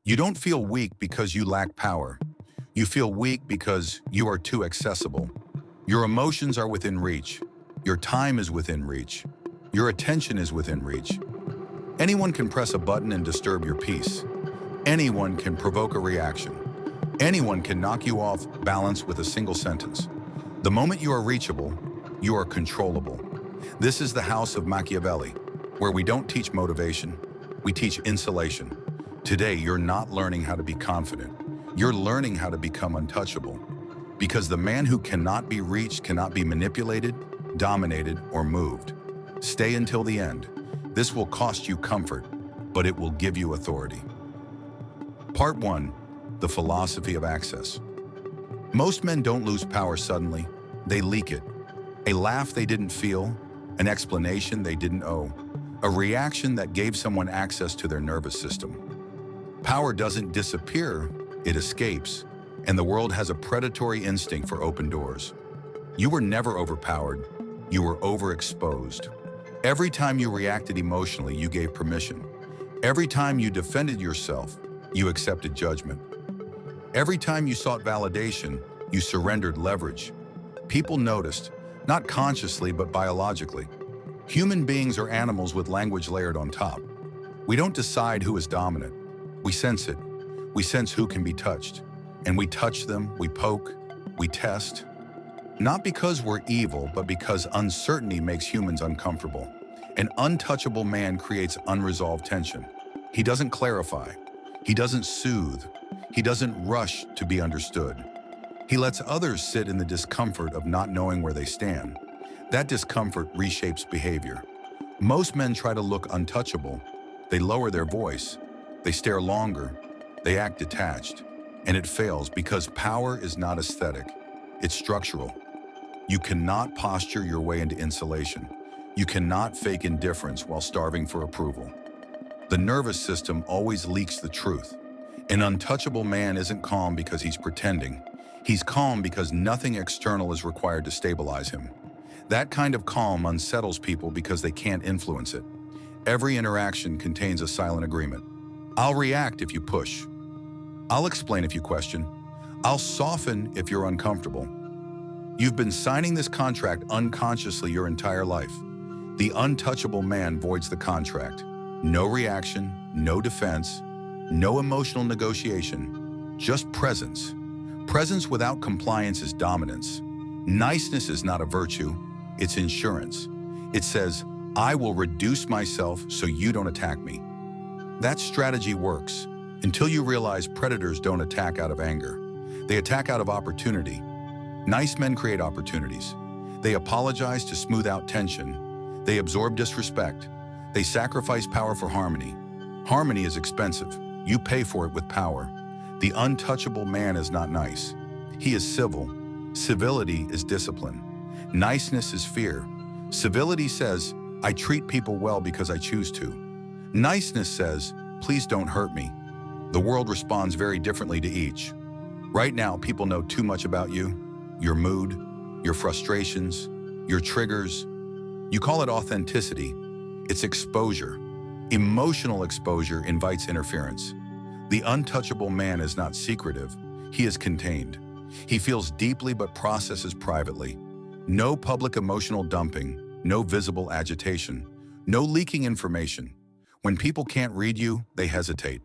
You don't feel weak because you lack power. You feel weak because you are too accessible. Your emotions are within reach. Your time is within reach. Your attention is within reach. Anyone can press a button and disturb your peace. Anyone can provoke a reaction. Anyone can knock you off balance with a single sentence. The moment you are reachable, you are controllable. This is the house of Machiavelli, where we don't teach motivation, we teach insulation. Today, you're not learning how to be confident. You're learning how to become untouchable. Because the man who cannot be reached cannot be manipulated, dominated, or moved. Stay until the end. This will cost you comfort, but it will give you authority. Part 1. The philosophy of access. Most men don't lose power suddenly. They leak it. A laugh they didn't feel, an explanation they didn't owe, a reaction that gave someone access to their nervous system. Power doesn't disappear, it escapes, and the world has a predatory instinct for open doors. You were never overpowered, you were overexposed. Every time you reacted emotionally, you gave permission. Every time you defended yourself, you accepted judgment. Every time you sought validation, you surrendered leverage. People noticed, not consciously but biologically. Human beings are animals with language layered on top. We don't decide who is dominant. We sense it. We sense who can be touched. And we touch them, we poke, we test. Not because we're evil, but because uncertainty makes humans uncomfortable. An untouchable man creates unresolved tension. He doesn't clarify. He doesn't soothe. He doesn't rush to be understood. He lets others sit in the discomfort of not knowing where they stand. That discomfort reshapes behavior. Most men try to look untouchable. They lower their voice. They stare longer. They act detached. And it fails because power is not aesthetic. It's structural. You cannot posture your way into insulation. You cannot fake indifference while starving for approval. The nervous system always leaks the truth. An untouchable man isn't calm because he's pretending. He's calm because nothing external is required to stabilize him. That kind of calm unsettles people because they can't influence it. Every interaction contains a silent agreement. I'll react if you push. I'll explain if you question. I'll soften if you're uncomfortable. You've been signing this contract unconsciously your entire life. The untouchable man voids the contract. No reaction, no defense, no emotional negotiation, just presence. Presence without compliance is dominance. Niceness is not a virtue, it's insurance. It says, I will reduce myself so you don't attack me. That strategy works until you realize predators don't attack out of anger. They attack out of opportunity. Nice men create opportunities. They apologize to smooth out tension. They absorb disrespect. They sacrifice power for harmony. Harmony is expensive. You pay for it with power. The untouchable man is not nice. He is civil. Civility is discipline. Niceness is fear. Civility says, I treat people well because I choose to. Niceness says, please don't hurt me. The world responds very differently to each. Right now, people know too much about you, your mood, your frustrations, your triggers. You call it authenticity. It's exposure. Emotional exposure invites interference. The untouchable man is not secretive. He is contained. He feels deeply but processes privately. No public emotional dumping, no visible agitation, no leaking information. When people can't read you, they hesitate.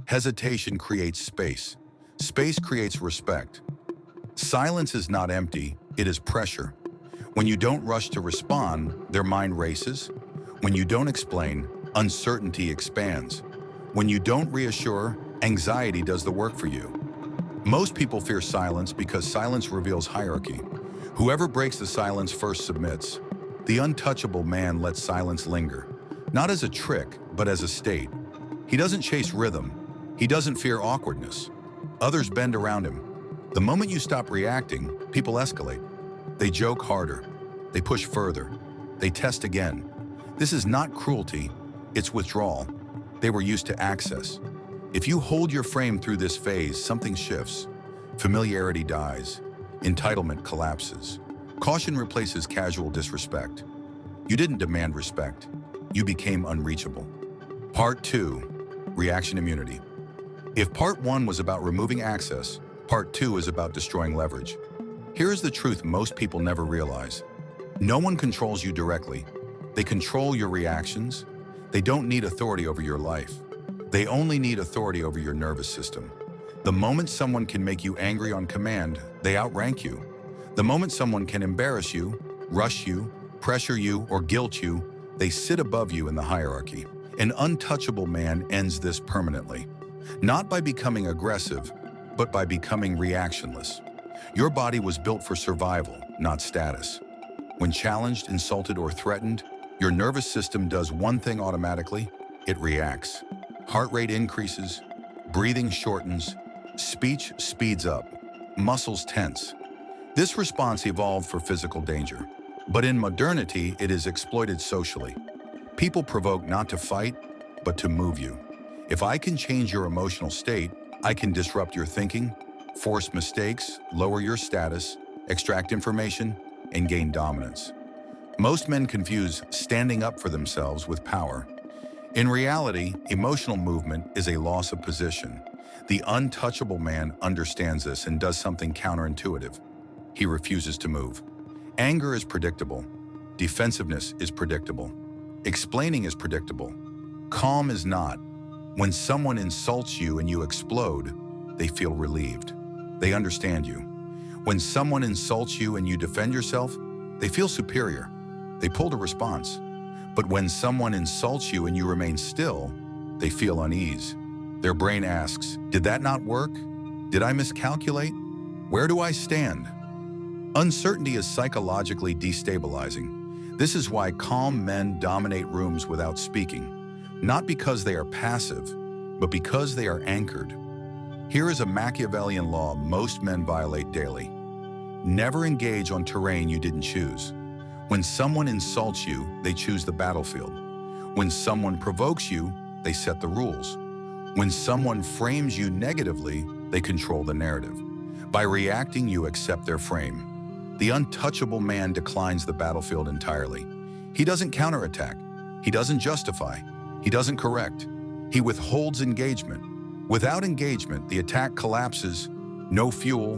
Hesitation creates space. Space creates respect. Silence is not empty, it is pressure. When you don't rush to respond, their mind races. When you don't explain, uncertainty expands. When you don't reassure, anxiety does the work for you. Most people fear silence because silence reveals hierarchy. Whoever breaks the silence first submits. The untouchable man lets silence linger, not as a trick, but as a state. He doesn't chase rhythm. He doesn't fear awkwardness. Others bend around him. The moment you stop reacting, people escalate. They joke harder. They push further. They test again. This is not cruelty, it's withdrawal. They were used to access. If you hold your frame through this phase, something shifts. Familiarity dies. Entitlement collapses. Caution replaces casual disrespect. You didn't demand respect. You became unreachable. Part 2. Reaction immunity. If part one was about removing access, part two is about destroying leverage. Here is the truth most people never realize. No one controls you directly. They control your reactions. They don't need authority over your life. They only need authority over your nervous system. The moment someone can make you angry on command, they outrank you. The moment someone can embarrass you, rush you, pressure you, or guilt you, they sit above you in the hierarchy. An untouchable man ends this permanently. Not by becoming aggressive, but by becoming reactionless. Your body was built for survival, not status. When challenged, insulted, or threatened, your nervous system does one thing automatically: it reacts. Heart rate increases, breathing shortens, speech speeds up, muscles tense. This response evolved for physical danger, but in modernity, it is exploited socially. People provoke not to fight, but to move you. If I can change your emotional state, I can disrupt your thinking, force mistakes, lower your status, extract information, and gain dominance. Most men confuse standing up for themselves with power. In reality, emotional movement is a loss of position. The untouchable man understands this and does something counterintuitive. He refuses to move. Anger is predictable. Defensiveness is predictable. Explaining is predictable. Calm is not. When someone insults you and you explode, they feel relieved. They understand you. When someone insults you and you defend yourself, they feel superior. They pull to response. But when someone insults you and you remain still, they feel unease. Their brain asks, did that not work? Did I miscalculate? Where do I stand? Uncertainty is psychologically destabilizing. This is why calm men dominate rooms without speaking, not because they are passive, but because they are anchored. Here is a Machiavellian law most men violate daily. Never engage on terrain you didn't choose. When someone insults you, they choose the battlefield. When someone provokes you, they set the rules. When someone frames you negatively, they control the narrative. By reacting, you accept their frame. The untouchable man declines the battlefield entirely. He doesn't counterattack. He doesn't justify. He doesn't correct. He withholds engagement. Without engagement, the attack collapses. No fuel,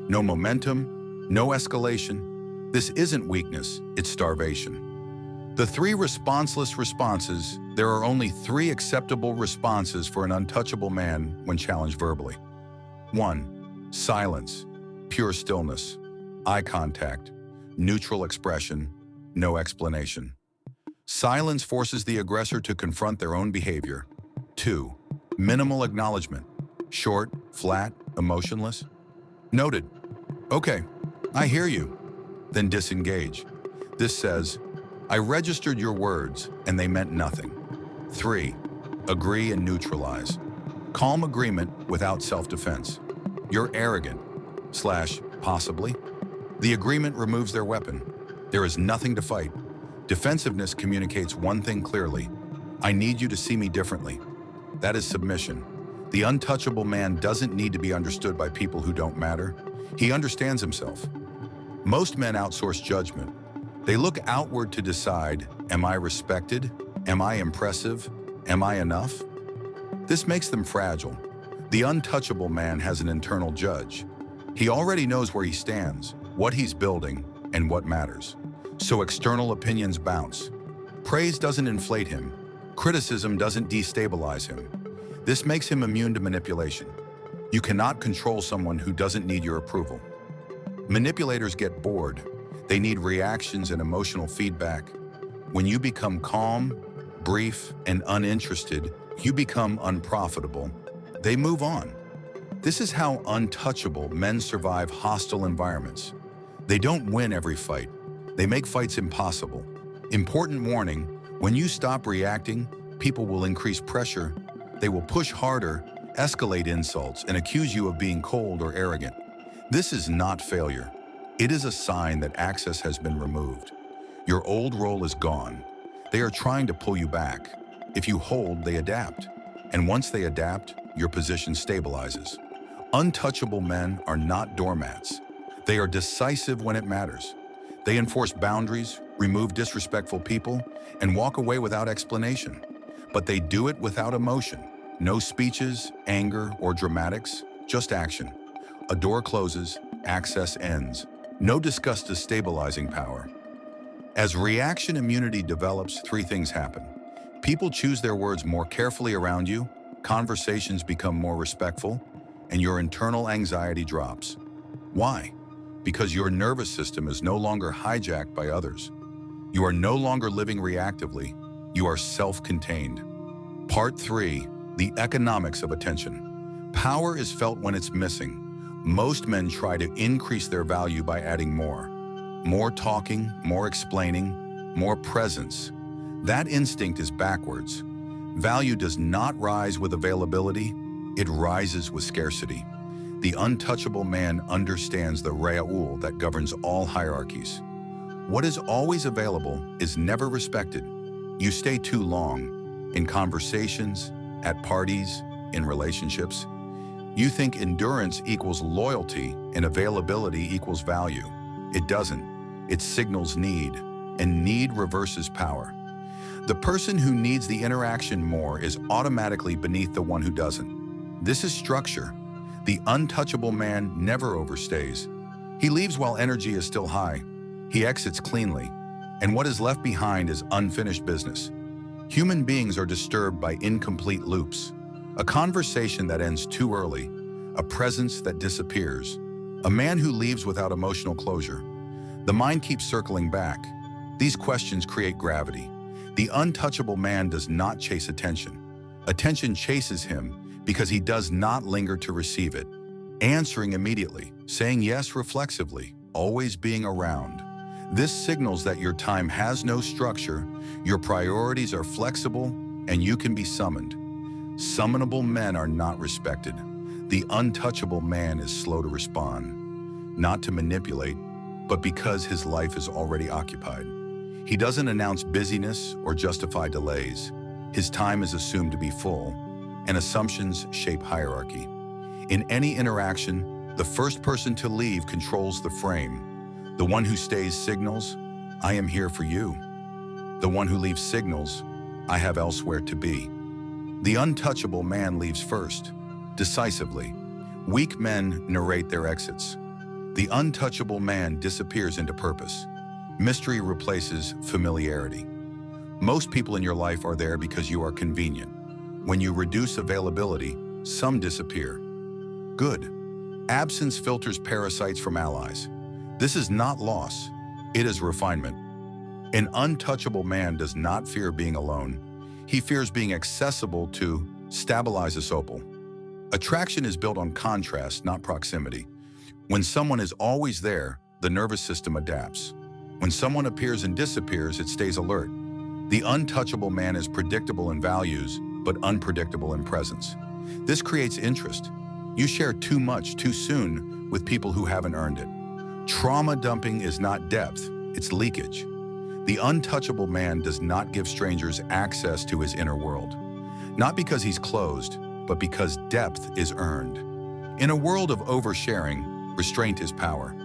no momentum, no escalation. This isn't weakness, it's starvation. The three responseless responses, there are only three acceptable responses for an untouchable man when challenged verbally. 1. Silence, pure stillness, eye contact, neutral expression, no explanation. Silence forces the aggressor to confront their own behavior. 2. Minimal acknowledgement, short, flat, emotionless. Noted. Okay, I hear you. Then disengage. This says, I registered your words and they meant nothing. 3. Agree and neutralize. Calm agreement without self-defense. You're arrogant, / possibly. The agreement removes their weapon. There is nothing to fight. Defensiveness communicates one thing clearly. I need you to see me differently. That is submission. The untouchable man doesn't need to be understood by people who don't matter. He understands himself. Most men outsource judgment. They look outward to decide, am I respected? Am I impressive? Am I enough? This makes them fragile. The untouchable man has an internal judge. He already knows where he stands, what he's building, and what matters. So external opinions bounce. Praise doesn't inflate him. Criticism doesn't destabilize him. This makes him immune to manipulation. You cannot control someone who doesn't need your approval. Manipulators get bored. They need reactions and emotional feedback. When you become calm, brief, and uninterested, you become unprofitable. They move on. This is how untouchable men survive hostile environments. They don't win every fight. They make fights impossible. Important warning, when you stop reacting, people will increase pressure. They will push harder, escalate insults, and accuse you of being cold or arrogant. This is not failure. It is a sign that access has been removed. Your old role is gone. They are trying to pull you back. If you hold, they adapt. And once they adapt, your position stabilizes. Untouchable men are not doormats. They are decisive when it matters. They enforce boundaries, remove disrespectful people, and walk away without explanation. But they do it without emotion. No speeches, anger, or dramatics, just action. A door closes, access ends. No discuss destabilizing power. As reaction immunity develops, three things happen. People choose their words more carefully around you, conversations become more respectful, and your internal anxiety drops. Why? Because your nervous system is no longer hijacked by others. You are no longer living reactively. You are self-contained. Part 3. The economics of attention. Power is felt when it's missing. Most men try to increase their value by adding more. More talking, more explaining, more presence. That instinct is backwards. Value does not rise with availability, it rises with scarcity. The untouchable man understands the re'ul that governs all hierarchies. What is always available is never respected. You stay too long, in conversations, at parties, in relationships. You think endurance equals loyalty and availability equals value. It doesn't. It signals need, and need reverses power. The person who needs the interaction more is automatically beneath the one who doesn't. This is structure. The untouchable man never overstays. He leaves while energy is still high. He exits cleanly, and what is left behind is unfinished business. Human beings are disturbed by incomplete loops. A conversation that ends too early, a presence that disappears, a man who leaves without emotional closure. The mind keeps circling back. These questions create gravity. The untouchable man does not chase attention. Attention chases him because he does not linger to receive it. Answering immediately, saying yes reflexively, always being around. This signals that your time has no structure, your priorities are flexible, and you can be summoned. Summonable men are not respected. The untouchable man is slow to respond, not to manipulate, but because his life is already occupied. He doesn't announce busyness or justify delays. His time is assumed to be full, and assumptions shape hierarchy. In any interaction, the first person to leave controls the frame. The one who stays signals, "I am here for you." The one who leaves signals, "I have elsewhere to be." The untouchable man leaves first, decisively. Weak men narrate their exits. The untouchable man disappears into purpose. Mystery replaces familiarity. Most people in your life are there because you are convenient. When you reduce availability, some disappear. Good. Absence filters parasites from allies. This is not loss, it is refinement. An untouchable man does not fear being alone. He fears being accessible to stabilize a opal. Attraction is built on contrast, not proximity. When someone is always there, the nervous system adapts. When someone appears and disappears, it stays alert. The untouchable man is predictable in values, but unpredictable in presence. This creates interest. You share too much too soon with people who haven't earned it. Trauma dumping is not depth, it's leakage. The untouchable man does not give strangers access to his inner world. Not because he's closed, but because depth is earned. In a world of oversharing, restraint is power.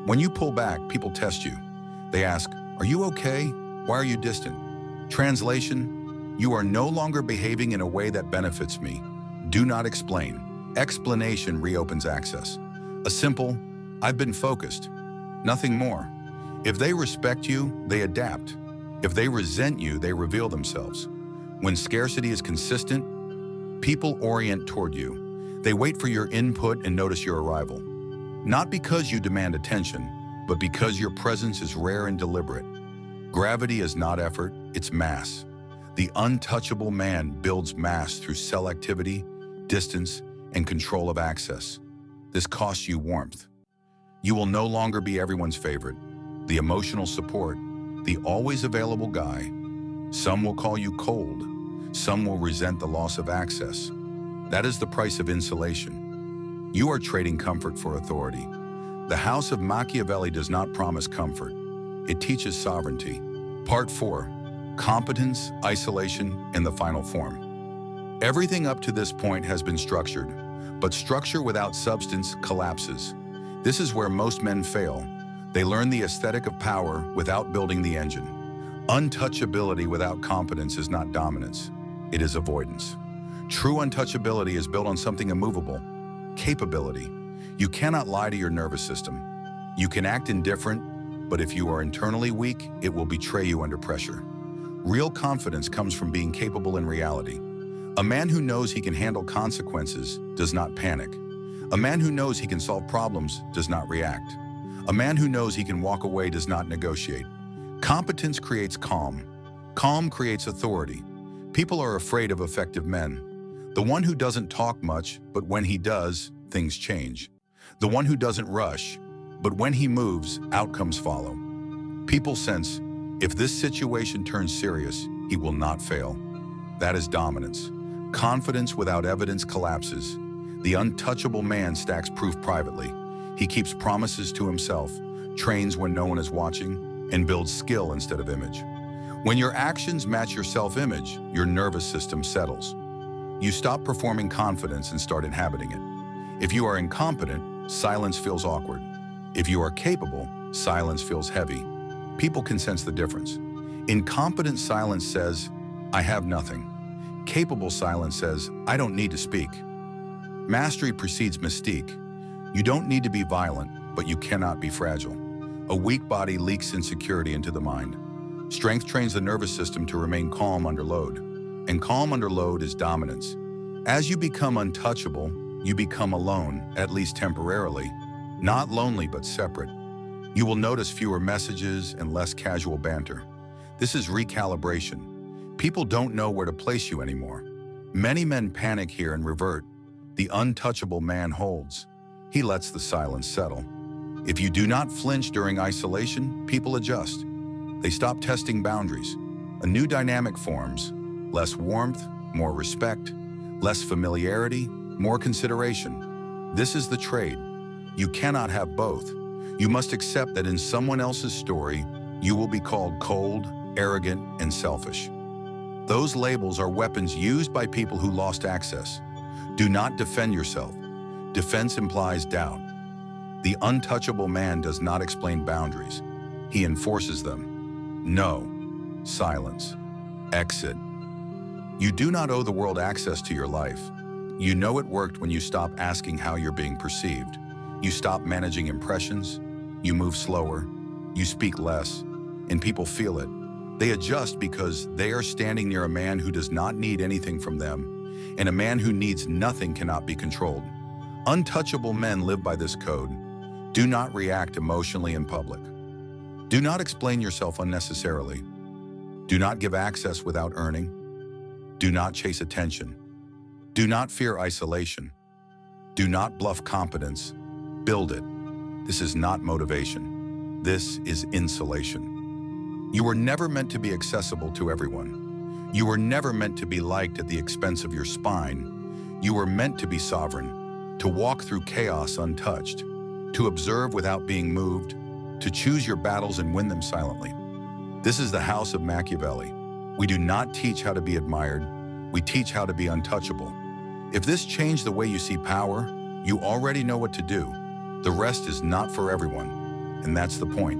When you pull back, people test you. They ask, "Are you okay? Why are you distant?" Translation, you are no longer behaving in a way that benefits me. Do not explain. Explanation reopens access. A simple, "I've been focused," nothing more. If they respect you, they adapt. If they resent you, they reveal themselves. When scarcity is consistent, people orient toward you. They wait for your input and notice your arrival. Not because you demand attention, but because your presence is rare and deliberate. Gravity is not effort, it's mass. The untouchable man builds mass through selectivity, distance, and control of access. This costs you warmth. You will no longer be everyone's favorite, the emotional support, the always available guy. Some will call you cold. Some will resent the loss of access. That is the price of insulation. You are trading comfort for authority. The house of Machiavelli does not promise comfort. It teaches sovereignty. Part 4. Competence, isolation, and the final form. Everything up to this point has been structured, but structure without substance collapses. This is where most men fail. They learn the aesthetic of power without building the engine. Untouchability without competence is not dominance, it is avoidance. True untouchability is built on something immovable: capability. You cannot lie to your nervous system. You can act indifferent, but if you are internally weak, it will betray you under pressure. Real confidence comes from being capable in reality. A man who knows he can handle consequences does not panic. A man who knows he can solve problems does not react. A man who knows he can walk away does not negotiate. Competence creates calm. Calm creates authority. People are afraid of effective men. The one who doesn't talk much, but when he does, things change. The one who doesn't rush, but when he moves, outcomes follow. People sense, if this situation turns serious, he will not fail. That is dominance. Confidence without evidence collapses. The untouchable man stacks proof privately. He keeps promises to himself, trains when no one is watching, and builds skill instead of image. When your actions match your self-image, your nervous system settles. You stop performing confidence and start inhabiting it. If you are incompetent, silence feels awkward. If you are capable, silence feels heavy. People can sense the difference. Incompetent silence says, "I have nothing." Capable silence says, "I don't need to speak." Mastery precedes mystique. You don't need to be violent, but you cannot be fragile. A weak body leaks insecurity into the mind. Strength trains the nervous system to remain calm under load. And calm under load is dominance. As you become untouchable, you become alone, at least temporarily. Not lonely, but separate. You will notice fewer messages and less casual banter. This is recalibration. People don't know where to place you anymore. Many men panic here and revert. The untouchable man holds. He lets the silence settle. If you do not flinch during isolation, people adjust. They stop testing boundaries. A new dynamic forms. Less warmth, more respect. Less familiarity, more consideration. This is the trade. You cannot have both. You must accept that in someone else's story, you will be called cold, arrogant, and selfish. Those labels are weapons used by people who lost access. Do not defend yourself. Defense implies doubt. The untouchable man does not explain boundaries. He enforces them. No. Silence. Exit. You do not owe the world access to your life. You know it worked when you stop asking how you're being perceived. You stop managing impressions. You move slower. You speak less. And people feel it. They adjust because they are standing near a man who does not need anything from them, and a man who needs nothing cannot be controlled. Untouchable men live by this code. Do not react emotionally in public. Do not explain yourself unnecessarily. Do not give access without earning. Do not chase attention. Do not fear isolation. Do not bluff competence. Build it. This is not motivation. This is insulation. You were never meant to be accessible to everyone. You were never meant to be liked at the expense of your spine. You were meant to be sovereign, to walk through chaos untouched, to observe without being moved, to choose your battles and win them silently. This is the house of Machiavelli. We do not teach how to be admired. We teach how to be untouchable. If this changed the way you see power, you already know what to do. The rest is not for everyone, and that's the point.